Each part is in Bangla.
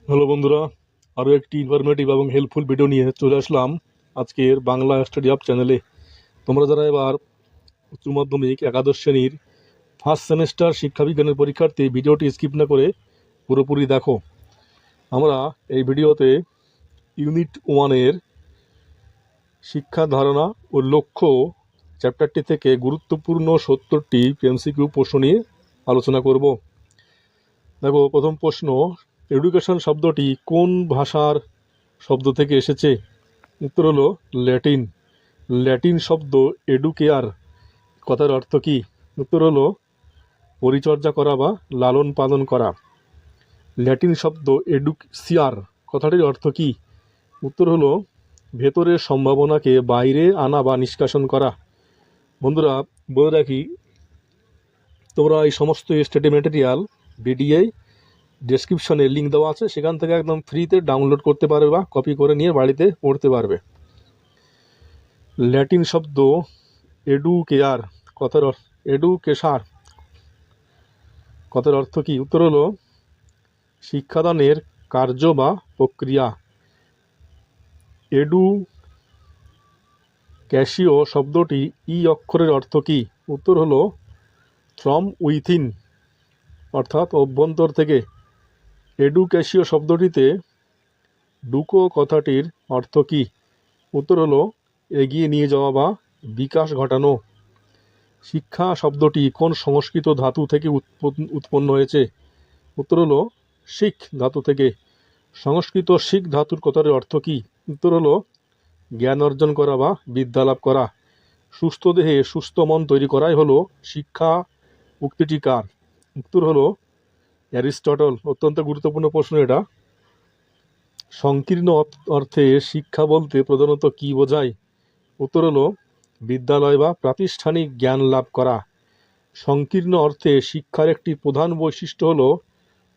হ্যালো বন্ধুরা, আরও একটি ইনফরমেটিভ এবং হেল্পফুল ভিডিও নিয়ে চলে আসলাম আজকের বাংলা স্টাডি আপ চ্যানেলে। তোমরা যারা এবার উচ্চ মাধ্যমিক একাদশ শ্রেণীর ফার্স্ট সেমেস্টার শিক্ষাবিজ্ঞানের পরীক্ষার্থী, ভিডিওটি স্কিপ না করে পুরোপুরি দেখো। আমরা এই ভিডিওতে ইউনিট 1-এর শিক্ষা ধারণা ও লক্ষ্য চ্যাপ্টারটি থেকে গুরুত্বপূর্ণ 70টি এমসিকিউ প্রশ্ন নিয়ে আলোচনা করব। দেখো, প্রথম প্রশ্ন, এডুকেশন শব্দটি কোন ভাষার শব্দ থেকে এসেছে? উত্তর হলো ল্যাটিন। ল্যাটিন শব্দ এডুকেয়ার কথার অর্থ কী? উত্তর হলো পরিচর্যা করা বা লালন পালন করা। ল্যাটিন শব্দ এডুকসিয়ার কথাটির অর্থ কী? উত্তর হলো ভেতরের সম্ভাবনাকে বাইরে আনা বা নিষ্কাশন করা। বন্ধুরা, বলে রাখি, তোমরা এই সমস্ত স্টাডি ম্যাটেরিয়াল ভিডিও ডেসক্রিপশনে লিঙ্ক দেওয়া আছে, সেখান থেকে একদম ফ্রিতে ডাউনলোড করতে পারবে বা কপি করে নিয়ে বাড়িতে পড়তে পারবে। ল্যাটিন শব্দ এডুকেয়ার কথার এডুকেশার কথার অর্থ কী? উত্তর হলো শিক্ষাদানের কার্য বা প্রক্রিয়া। এডু ক্যাশিও শব্দটি ই অক্ষরের অর্থ কী? উত্তর হলো ফ্রম উইথিন অর্থাৎ অভ্যন্তর থেকে। এডুক্যাশিও শব্দটিতে ডুকো কথাটির অর্থ কী? উত্তর হলো এগিয়ে নিয়ে যাওয়া বা বিকাশ ঘটানো। শিক্ষা শব্দটি কোন সংস্কৃত ধাতু থেকে উৎপন্ন হয়েছে? উত্তর হলো শিখ ধাতু থেকে। সংস্কৃত শিখ ধাতুর কথার অর্থ কী? উত্তর হলো জ্ঞান অর্জন করা বা বিদ্যা লাভ করা। সুস্থ দেহে সুস্থ মন তৈরি করাই হলো শিক্ষা উক্তিটি কার? উত্তর হলো অ্যারিস্টটল। অত্যন্ত গুরুত্বপূর্ণ প্রশ্ন এটা। সংকীর্ণ অর্থে শিক্ষা বলতে প্রধানত কী বোঝায়? উত্তর হলো বিদ্যালয় বা প্রাতিষ্ঠানিক জ্ঞান লাভ করা। সংকীর্ণ অর্থে শিক্ষার একটি প্রধান বৈশিষ্ট্য হলো,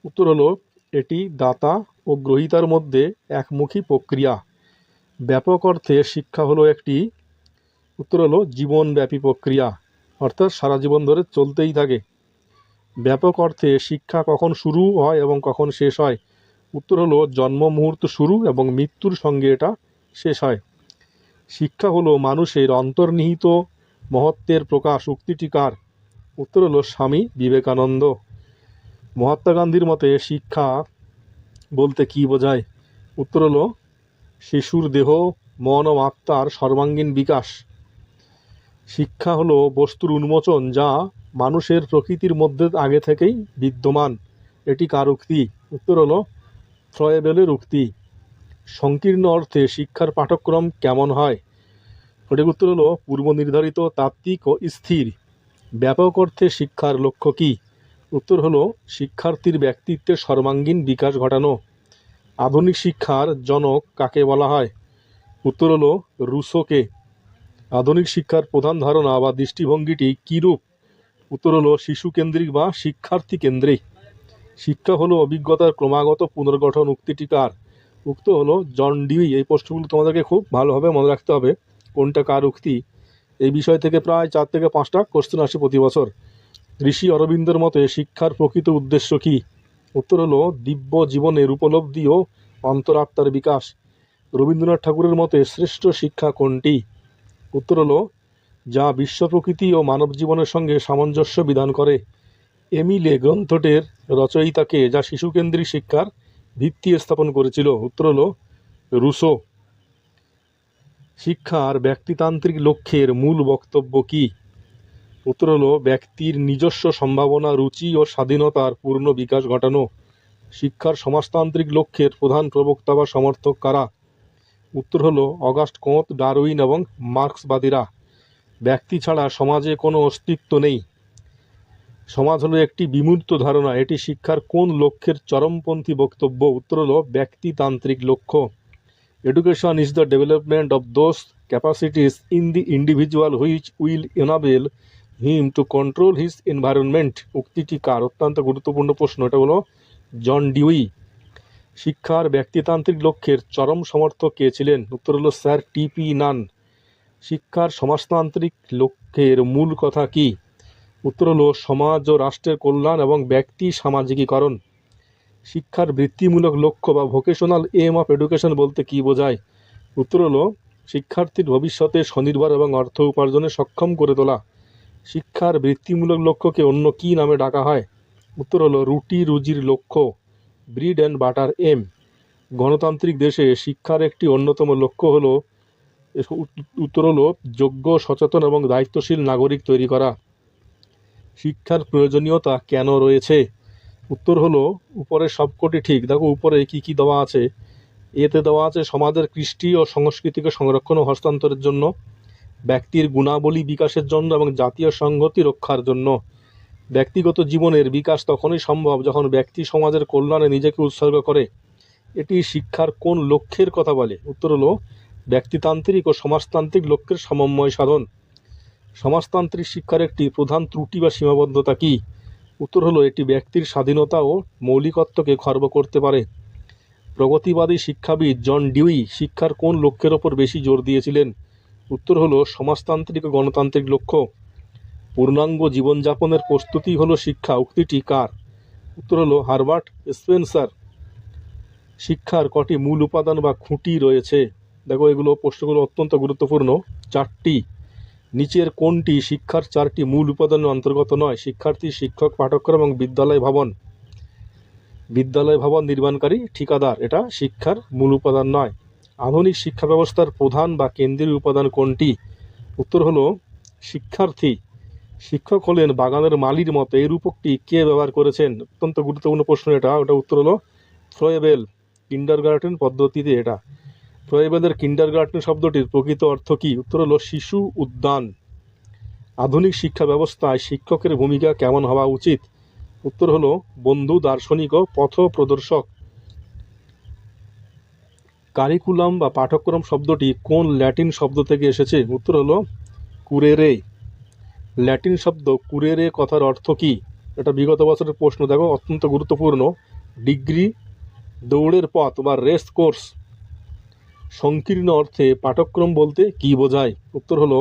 উত্তর হলো এটি দাতা ও গ্রহীতার মধ্যে একমুখী প্রক্রিয়া। ব্যাপক অর্থে শিক্ষা হলো একটি, উত্তর হলো জীবনব্যাপী প্রক্রিয়া, অর্থাৎ সারা জীবন ধরে চলতেই থাকে। ব্যাপক অর্থে শিক্ষা কখন শুরু হয় এবং কখন শেষ হয়? উত্তর হলো জন্ম মুহূর্ত শুরু এবং মৃত্যুর সঙ্গে এটা শেষ হয়। শিক্ষা হলো মানুষের অন্তর্নিহিত মহত্বের প্রকাশ। উক্তিটি কার? উত্তর হলো স্বামী বিবেকানন্দ। মহাত্মা গান্ধীর মতে শিক্ষা বলতে কী বোঝায়? উত্তর হলো শিশুর দেহ, মন ও আত্মার সর্বাঙ্গীন বিকাশ। শিক্ষা হলো বস্তুর উন্মোচন যা মানুষের প্রকৃতির মধ্যে আগে থেকেই বিদ্যমান। এটি কার উক্তি? উত্তর হলো ফ্রয়েবেলের উক্তি। সংকীর্ণ অর্থে শিক্ষার পাঠ্যক্রম কেমন হয়? সঠিক উত্তর হলো পূর্ব নির্ধারিত, তাত্ত্বিক ও স্থির। ব্যাপক অর্থে শিক্ষার লক্ষ্য কী? উত্তর হলো শিক্ষার্থীর ব্যক্তিত্বের সর্বাঙ্গীন বিকাশ ঘটানো। আধুনিক শিক্ষার জনক কাকে বলা হয়? উত্তর হলো রুসোকে। আধুনিক শিক্ষার প্রধান ধারণা বা দৃষ্টিভঙ্গিটি কীরূপ? উত্তর হলো শিশু কেন্দ্রিক বা শিক্ষার্থী কেন্দ্রিক। শিক্ষা হলো অভিজ্ঞতার ক্রমাগত পুনর্গঠন। উক্তিটি কার? উক্ত হলো জন ডিউই। এই প্রশ্নগুলো তোমাদেরকে খুব ভালোভাবে মনে রাখতে হবে, কোনটা কার উক্তি। এই বিষয় থেকে প্রায় 4 থেকে 5টা কোশ্চেন আসে প্রতি বছর। ঋষি অরবিন্দের মতে শিক্ষার প্রকৃত উদ্দেশ্য কী? উত্তর হলো দিব্য জীবনের উপলব্ধি ও অন্তরাত্মার বিকাশ। রবীন্দ্রনাথ ঠাকুরের মতে শ্রেষ্ঠ শিক্ষা কোনটি? উত্তর হলো যা বিশ্ব প্রকৃতি ও মানব জীবনের সঙ্গে সামঞ্জস্য বিধান করে। এমিলে গ্রন্থটির রচয়িতাকে, যা শিশুকেন্দ্রিক শিক্ষার ভিত্তি স্থাপন করেছিল? উত্তর হলো রুসো। শিক্ষার ব্যক্তিতান্ত্রিক লক্ষ্যের মূল বক্তব্য কী? উত্তর হলো ব্যক্তির নিজস্ব সম্ভাবনা, রুচি ও স্বাধীনতার পূর্ণ বিকাশ ঘটানো। শিক্ষার সমাজতান্ত্রিক লক্ষ্যের প্রধান প্রবক্তা বা সমর্থক কারা? উত্তর হলো অগাস্ট কোঁত, ডারউইন এবং মার্ক্সবাদীরা। ব্যক্তি ছাড়া সমাজে কোনো অস্তিত্ব নেই। সমাজ হলো একটি বিমূর্ত ধারণা। এটি শিক্ষার কোন লক্ষ্যের চরমপন্থী বক্তব্য? উত্তর হলো ব্যক্তিতান্ত্রিক লক্ষ্য। Education is the development of those capacities in the individual which will enable him to control his environment. উক্তিটি কার? অত্যন্ত গুরুত্বপূর্ণ প্রশ্ন। এটা হলো জন ডিউই। শিক্ষার ব্যক্তিতান্ত্রিক লক্ষ্যের চরম সমর্থক কে ছিলেন? উত্তর হলো স্যার টি.পি. নান। শিক্ষার সমাজতান্ত্রিক লক্ষ্যের মূল কথা কী? উত্তর হলো সমাজ ও রাষ্ট্রের কল্যাণ এবং ব্যক্তি সামাজিকীকরণ। শিক্ষার বৃত্তিমূলক লক্ষ্য বা ভোকেশনাল এম অফ এডুকেশন বলতে কী বোঝায়? উত্তর হলো শিক্ষার্থীর ভবিষ্যতে স্বনির্ভর এবং অর্থ উপার্জনে সক্ষম করে তোলা। শিক্ষার বৃত্তিমূলক লক্ষ্যকে অন্য কী নামে ডাকা হয়? উত্তর হলো রুটি রুজির লক্ষ্য, ব্রিড অ্যান্ড বাটার এম। গণতান্ত্রিক দেশে শিক্ষার একটি অন্যতম লক্ষ্য হলো উত্তর হলো যোগ্য, সচেতন এবং দায়িত্বশীল নাগরিক তৈরি করা। শিক্ষার প্রয়োজনীয়তা কেন রয়েছে? উত্তর হলো উপরের সবকটি ঠিক। দেখো উপরে কি কি দেওয়া আছে। এতে দেওয়া আছে সমাজের কৃষ্টি ও সংস্কৃতিকে সংরক্ষণ ও হস্তান্তরের জন্য, ব্যক্তির গুণাবলী বিকাশের জন্য এবং জাতীয় সংহতি রক্ষার জন্য। ব্যক্তিগত জীবনের বিকাশ তখনই সম্ভব যখন ব্যক্তি সমাজের কল্যাণে নিজেকে উৎসর্গ করে। এটি শিক্ষার কোন লক্ষ্যের কথা বলে? উত্তর হলো ব্যক্তিতান্ত্রিক ও সমাজতান্ত্রিক লক্ষ্যের সমন্বয় সাধন। সমাজতান্ত্রিক শিক্ষার একটি প্রধান ত্রুটি বা সীমাবদ্ধতা কী? উত্তর হলো এটি ব্যক্তির স্বাধীনতা ও মৌলিকত্বকে খর্ব করতে পারে। প্রগতিবাদী শিক্ষাবিদ জন ডিউই শিক্ষার কোন লক্ষ্যের ওপর বেশি জোর দিয়েছিলেন? উত্তর হলো সমাজতান্ত্রিক ও গণতান্ত্রিক লক্ষ্য। পূর্ণাঙ্গ জীবনযাপনের প্রস্তুতি হলো শিক্ষা, উক্তিটি কার? উত্তর হলো হারবার্ট স্পেন্সার। শিক্ষার কটি মূল উপাদান বা খুঁটি রয়েছে? দেখো এগুলো প্রশ্নগুলো অত্যন্ত গুরুত্বপূর্ণ। 4টি। নিচের কোনটি শিক্ষার 4টি মূল উপাদানের অন্তর্গত নয়? শিক্ষার্থী, শিক্ষক, পাঠক্রম এবং বিদ্যালয় ভবন। বিদ্যালয় ভবন নির্মাণকারী ঠিকাদার, এটা শিক্ষার মূল উপাদান নয়। আধুনিক শিক্ষা ব্যবস্থার প্রধান বা কেন্দ্রীয় উপাদান কোনটি? উত্তর হলো শিক্ষার্থী। শিক্ষক হলেন বাগানের মালির মতো, এই রূপকটি কে ব্যবহার করেছেন? অত্যন্ত গুরুত্বপূর্ণ প্রশ্ন এটা। ওটা উত্তর হলো ফ্রয়েবেল, কিন্ডারগার্টেন পদ্ধতিতে এটা। ফ্রয়েবেলের কিন্ডারগার্টেন শব্দটির প্রকৃত অর্থ কী? উত্তর হলো শিশু উদ্যান। আধুনিক শিক্ষা ব্যবস্থায় শিক্ষকের ভূমিকা কেমন হওয়া উচিত? উত্তর হলো বন্ধু, দার্শনিক ও পথ প্রদর্শক। কারিকুলাম বা পাঠ্যক্রম শব্দটি কোন ল্যাটিন শব্দ থেকে এসেছে? উত্তর হলো কুরেরে। ল্যাটিন শব্দ কুরেরে কথার অর্থ কী? এটা বিগত বছরের প্রশ্ন, দেখো অত্যন্ত গুরুত্বপূর্ণ। ডিগ্রি, দৌড়ের পথ বা রেস কোর্স। সংকীর্ণ অর্থে পাঠ্যক্রম বলতে কী বোঝায়? উত্তর হলো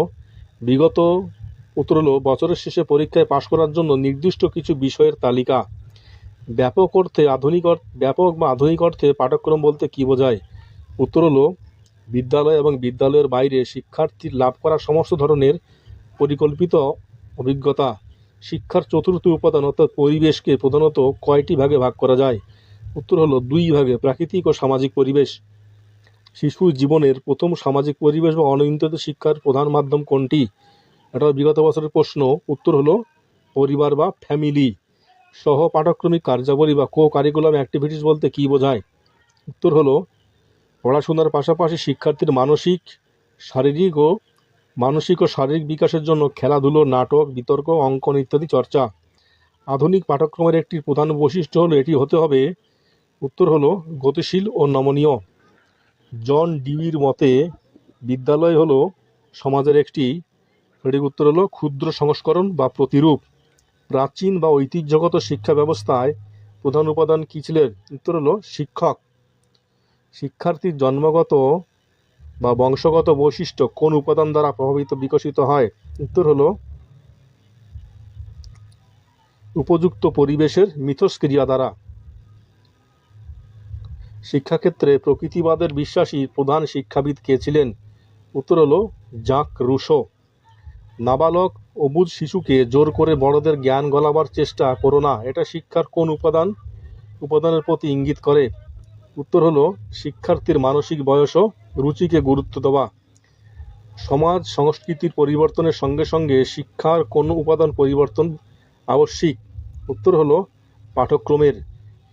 বছরের শেষে পরীক্ষায় পাশ করার জন্য নির্দিষ্ট কিছু বিষয়ের তালিকা। ব্যাপক বা আধুনিক অর্থে পাঠ্যক্রম বলতে কী বোঝায়? উত্তর হলো বিদ্যালয় এবং বিদ্যালয়ের বাইরে শিক্ষার্থীর লাভ করা সমস্ত ধরনের পরিকল্পিত অভিজ্ঞতা। শিক্ষার চতুর্থ উপাদান অর্থাৎ পরিবেশকে প্রধানত কয়টি ভাগে ভাগ করা যায়? উত্তর হলো 2 ভাগে, প্রাকৃতিক ও সামাজিক পরিবেশ। শিশুর জীবনের প্রথম সামাজিক পরিবেশ বা অনিয়ন্ত্রিত শিক্ষার প্রধান মাধ্যম কোনটি? এটা বিগত বছরের প্রশ্ন। উত্তর হলো পরিবার বা ফ্যামিলি। সহ পাঠক্রমিক কার্যাবলী বা কো কারিকুলাম অ্যাক্টিভিটিস বলতে কী বোঝায়? উত্তর হলো পড়াশোনার পাশাপাশি শিক্ষার্থীর মানসিক ও শারীরিক বিকাশের জন্য খেলাধুলো, নাটক, বিতর্ক, অঙ্কন ইত্যাদি চর্চা। আধুনিক পাঠ্যক্রমের একটি প্রধান বৈশিষ্ট্য হলো এটি হতে হবে। উত্তর হলো গতিশীল ও নমনীয়। জন ডিউইর মতে বিদ্যালয় হলো সমাজের একটি, সঠিক উত্তর হলো ক্ষুদ্র সংস্করণ বা প্রতিরূপ। প্রাচীন বা ঐতিহ্যগত শিক্ষা ব্যবস্থায় প্রধান উপাদান কী ছিলেন? উত্তর হলো শিক্ষক। শিক্ষার্থীর জন্মগত বা বংশগত বৈশিষ্ট্য কোন উপাদান দ্বারা বিকশিত হয়? উত্তর হলো উপযুক্ত পরিবেশের মিথস্ক্রিয়া দ্বারা। শিক্ষাক্ষেত্রে প্রকৃতিবাদের বিশ্বাসী প্রধান শিক্ষাবিদ কে ছিলেন? উত্তর হলো জাক রুসো। নাবালক অবুঝ শিশুকে জোর করে বড়দের জ্ঞান গলাবার চেষ্টা করো না, এটা শিক্ষার কোন উপাদানের প্রতি ইঙ্গিত করে? উত্তর হলো শিক্ষার্থীর মানসিক বয়স ও রুচিকে গুরুত্ব দেওয়া। সমাজ সংস্কৃতির পরিবর্তনের সঙ্গে সঙ্গে শিক্ষার কোন উপাদান পরিবর্তন আবশ্যিক? উত্তর হলো পাঠ্যক্রমের।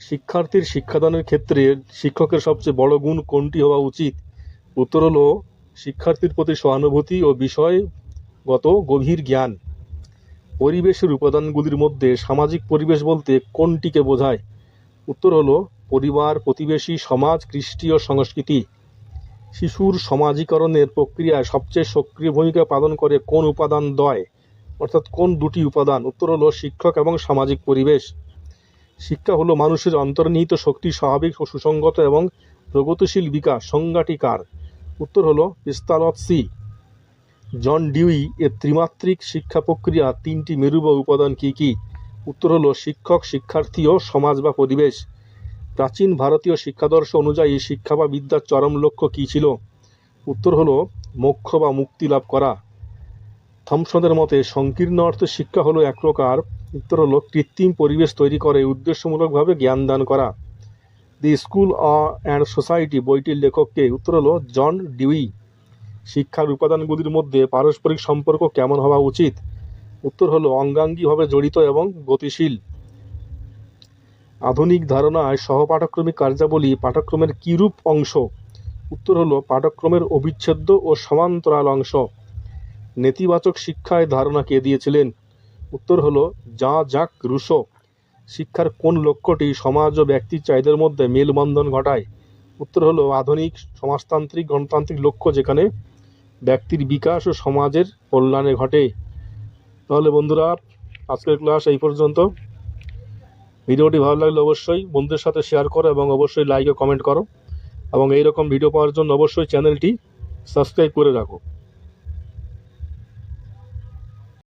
শিক্ষার্থীর শিক্ষাদানের ক্ষেত্রে শিক্ষকের সবচেয়ে বড় গুণ কোনটি হওয়া উচিত? উত্তর হলো শিক্ষার্থীর প্রতি সহানুভূতি ও বিষয়গত গভীর জ্ঞান। পরিবেশের উপাদানগুলির মধ্যে সামাজিক পরিবেশ বলতে কোনটিকে বোঝায়? উত্তর হলো পরিবার, প্রতিবেশী, সমাজ, কৃষ্টি ও সংস্কৃতি। শিশুর সমাজীকরণের প্রক্রিয়ায় সবচেয়ে সক্রিয় ভূমিকা পালন করে কোন উপাদান দ্বয়, অর্থাৎ কোন 2টি উপাদান? উত্তর হলো শিক্ষক এবং সামাজিক পরিবেশ। শিক্ষা হলো মানুষের অন্তর্নিহিত শক্তির স্বাভাবিক ও সুসংগত এবং প্রগতিশীল বিকাশ। সংজ্ঞাটি কার? উত্তর হলো পিস্তালৎসি। জন ডিউই এর ত্রিমাত্রিক শিক্ষা প্রক্রিয়া 3টি মেরু বা উপাদান কি কি? উত্তর হলো শিক্ষক, শিক্ষার্থী ও সমাজ বা পরিবেশ। প্রাচীন ভারতীয় শিক্ষাদর্শ অনুযায়ী শিক্ষা বা বিদ্যার চরম লক্ষ্য কী ছিল? উত্তর হলো মোক্ষ বা মুক্তি লাভ করা। থমসনের মতে সংকীর্ণ অর্থে শিক্ষা হলো এক প্রকার, উত্তর হলো কৃত্রিম পরিবেশ তৈরি করে উদ্দেশ্যমূলকভাবে জ্ঞান দান করা। দি স্কুল অ্যান্ড সোসাইটি বইটির লেখককে? উত্তর হলো জন ডিউই। শিক্ষার উপাদানগুলির মধ্যে পারস্পরিক সম্পর্ক কেমন হওয়া উচিত? উত্তর হলো অঙ্গাঙ্গিভাবে জড়িত এবং গতিশীল। আধুনিক ধারণায় সহপাঠক্রমিক কার্যাবলী পাঠ্যক্রমের কিরূপ অংশ? উত্তর হলো পাঠ্যক্রমের অবিচ্ছেদ্য ও সমান্তরাল অংশ। নেতিবাচক শিক্ষায় ধারণা কে দিয়েছিলেন? উত্তর হলো জ্যাক রুসো। শিক্ষার কোন লক্ষ্যটি সমাজ ও ব্যক্তির চাহিদার মধ্যে মেলবন্ধন ঘটায়? উত্তর হলো আধুনিক সমাজতান্ত্রিক গণতান্ত্রিক লক্ষ্য, যেখানে ব্যক্তির বিকাশ ও সমাজের কল্যাণে ঘটে। তাহলে বন্ধুরা, আজকের ক্লাস এই পর্যন্ত। ভিডিওটি ভালো লাগলে অবশ্যই বন্ধুদের সাথে শেয়ার করো এবং অবশ্যই লাইক ও কমেন্ট করো, এবং এইরকম ভিডিও পাওয়ার জন্য অবশ্যই চ্যানেলটি সাবস্ক্রাইব করে রাখো।